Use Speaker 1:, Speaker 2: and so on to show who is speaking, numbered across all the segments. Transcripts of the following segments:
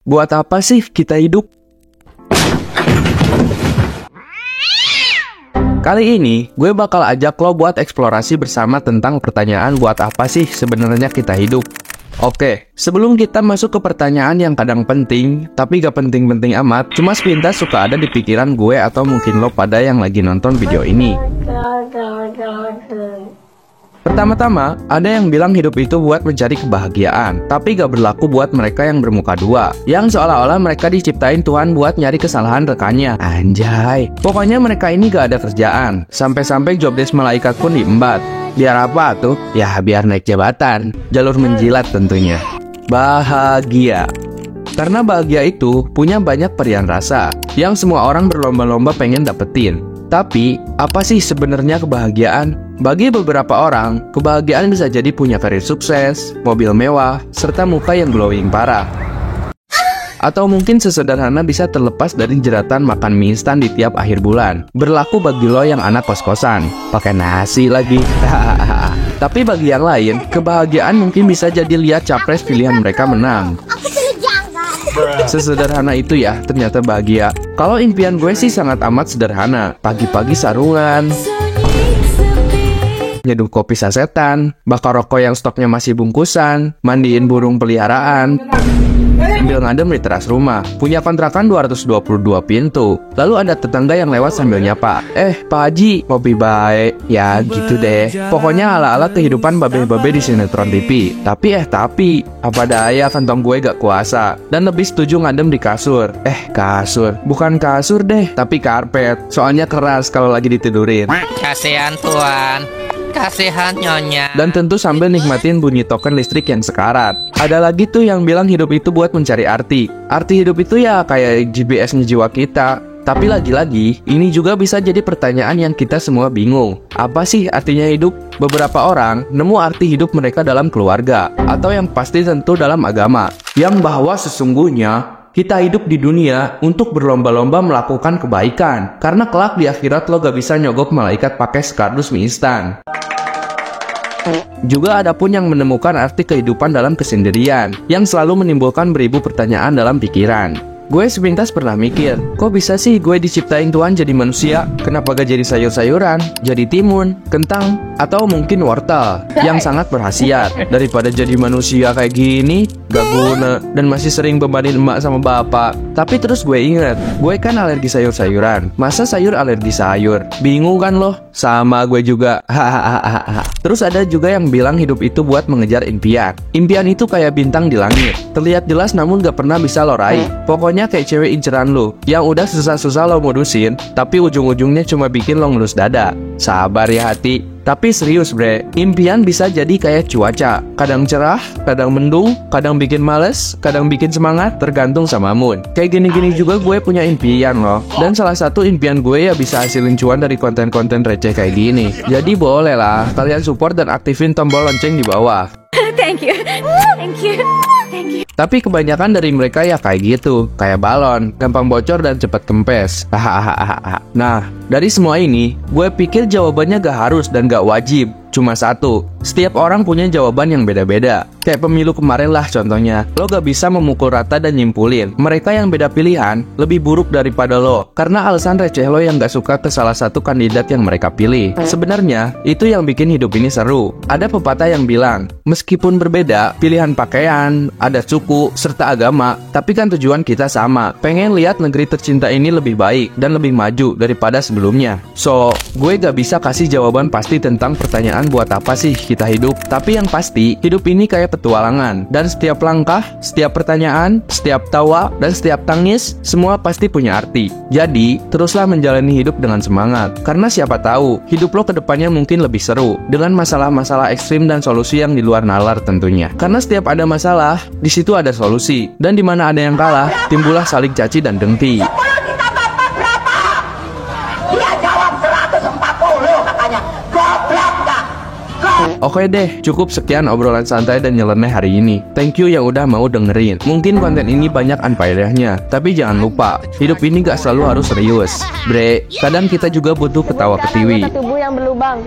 Speaker 1: buat apa sih kita hidup? Kali ini, gue bakal ajak lo buat eksplorasi bersama tentang pertanyaan buat apa sih sebenarnya kita hidup. Oke, sebelum kita masuk ke pertanyaan yang kadang penting, tapi gak penting-penting amat, cuma sepintas suka ada di pikiran gue atau mungkin lo pada yang lagi nonton video ini. Pertama-tama, ada yang bilang hidup itu buat mencari kebahagiaan, tapi gak berlaku buat mereka yang bermuka dua, yang seolah-olah mereka diciptain Tuhan buat nyari kesalahan rekannya. Anjay, pokoknya mereka ini gak ada kerjaan, sampai-sampai jobdesk malaikat pun diembat. Biar apa tuh? Ya biar naik jabatan, jalur menjilat tentunya. Bahagia. Karena bahagia itu punya banyak varian rasa, yang semua orang berlomba-lomba pengen dapetin. Tapi, apa sih sebenarnya kebahagiaan? Bagi beberapa orang, kebahagiaan bisa jadi punya karir sukses, mobil mewah, serta muka yang glowing parah. Atau mungkin sesederhana bisa terlepas dari jeratan makan mie instan di tiap akhir bulan. Berlaku bagi lo yang anak kos-kosan, pakai nasi lagi. Tapi bagi yang lain, kebahagiaan mungkin bisa jadi lihat capres pilihan mereka menang. Sesederhana itu ya ternyata bahagia. Kalau impian gue sih sangat amat sederhana. Pagi-pagi sarungan, nyeduh kopi sasetan, bakar rokok yang stoknya masih bungkusan, mandiin burung peliharaan, sambil ngadem di teras rumah, punya kontrakan 222 pintu. Lalu ada tetangga yang lewat sambil nyapa, Pak Haji, kopi baik. Ya gitu deh. Pokoknya ala-ala kehidupan babe-babe di sinetron TV. Tapi apa daya kantong gue gak kuasa, dan lebih setuju ngadem di kasur. Kasur, bukan kasur deh, tapi karpet. Soalnya keras kalau lagi ditidurin.
Speaker 2: Kasihan Tuan, kasihan Nyonya.
Speaker 1: Dan tentu sambil nikmatin bunyi token listrik yang sekarat. Ada lagi tuh yang bilang hidup itu buat mencari arti. Arti hidup itu ya kayak GPS-nya jiwa kita. Tapi lagi-lagi, ini juga bisa jadi pertanyaan yang kita semua bingung. Apa sih artinya hidup? Beberapa orang nemu arti hidup mereka dalam keluarga, atau yang pasti tentu dalam agama, yang bahwa sesungguhnya kita hidup di dunia untuk berlomba-lomba melakukan kebaikan, karena kelak di akhirat lo gak bisa nyogok malaikat pakai sekardus mie instan. Juga ada pun yang menemukan arti kehidupan dalam kesendirian, yang selalu menimbulkan beribu pertanyaan dalam pikiran. Gue sepintas pernah mikir, kok bisa sih gue diciptain Tuhan jadi manusia? Kenapa gak jadi sayur-sayuran, jadi timun, kentang, atau mungkin wortel yang sangat berkhasiat? Daripada jadi manusia kayak gini, gak guna, dan masih sering bebanin emak sama bapak. Tapi terus gue inget, gue kan alergi sayur-sayuran. Masa sayur alergi sayur? Bingung kan lo? Sama gue juga. Terus ada juga yang bilang hidup itu buat mengejar impian. Impian itu kayak bintang di langit, terlihat jelas namun gak pernah bisa lo raih. Pokoknya kayak cewek inceran lo, yang udah susah-susah lo modusin, tapi ujung-ujungnya cuma bikin lo ngelus dada. Sabar ya hati. Tapi serius bre, impian bisa jadi kayak cuaca. Kadang cerah, kadang mendung, kadang bikin males, kadang bikin semangat, tergantung sama mood. Kayak gini-gini juga gue punya impian loh. Dan salah satu impian gue ya bisa hasilin cuan dari konten-konten receh kayak gini. Jadi boleh lah, kalian support dan aktifin tombol lonceng di bawah.
Speaker 3: Thank you. Thank you. Thank you.
Speaker 1: Tapi kebanyakan dari mereka ya kayak gitu, kayak balon, gampang bocor dan cepat kempes. Nah, dari semua ini, gue pikir jawabannya gak harus dan gak wajib. Cuma satu, setiap orang punya jawaban yang beda-beda. Kayak pemilu kemarin lah contohnya. Lo gak bisa memukul rata dan nyimpulin mereka yang beda pilihan lebih buruk daripada lo, karena alasan receh lo yang gak suka ke salah satu kandidat yang mereka pilih. Sebenarnya, itu yang bikin hidup ini seru. Ada pepatah yang bilang, meskipun berbeda pilihan pakaian, adat suku, serta agama, tapi kan tujuan kita sama. Pengen lihat negeri tercinta ini lebih baik dan lebih maju daripada sebelumnya. So, gue gak bisa kasih jawaban pasti tentang pertanyaan buat apa sih kita hidup. Tapi yang pasti, hidup ini kayak petualangan. Dan setiap langkah, setiap pertanyaan, setiap tawa, dan setiap tangis, semua pasti punya arti. Jadi, teruslah menjalani hidup dengan semangat. Karena siapa tahu, hidup lo kedepannya mungkin lebih seru, dengan masalah-masalah ekstrim dan solusi yang di luar nalar tentunya. Karena setiap ada masalah, di situ ada solusi. Dan di mana ada yang kalah, timbullah saling caci dan dengki. Oke deh, cukup sekian obrolan santai dan nyeleneh hari ini. Thank you yang udah mau dengerin. Mungkin konten ini banyak unfaedahnya, tapi jangan lupa, hidup ini gak selalu harus serius. Bre, kadang kita juga butuh ketawa ketiwi.
Speaker 3: Tubuh yang berlubang.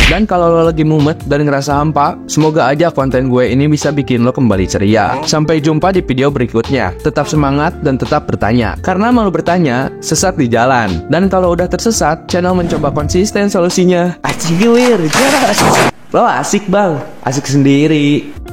Speaker 1: Dan kalau lo lagi mumet dan ngerasa hampa, semoga aja konten gue ini bisa bikin lo kembali ceria. Sampai jumpa di video berikutnya. Tetap semangat dan tetap bertanya. Karena malu bertanya, sesat di jalan. Dan kalau udah tersesat, channel mencoba konsisten solusinya. Asik wir, lo asik bang, asik sendiri.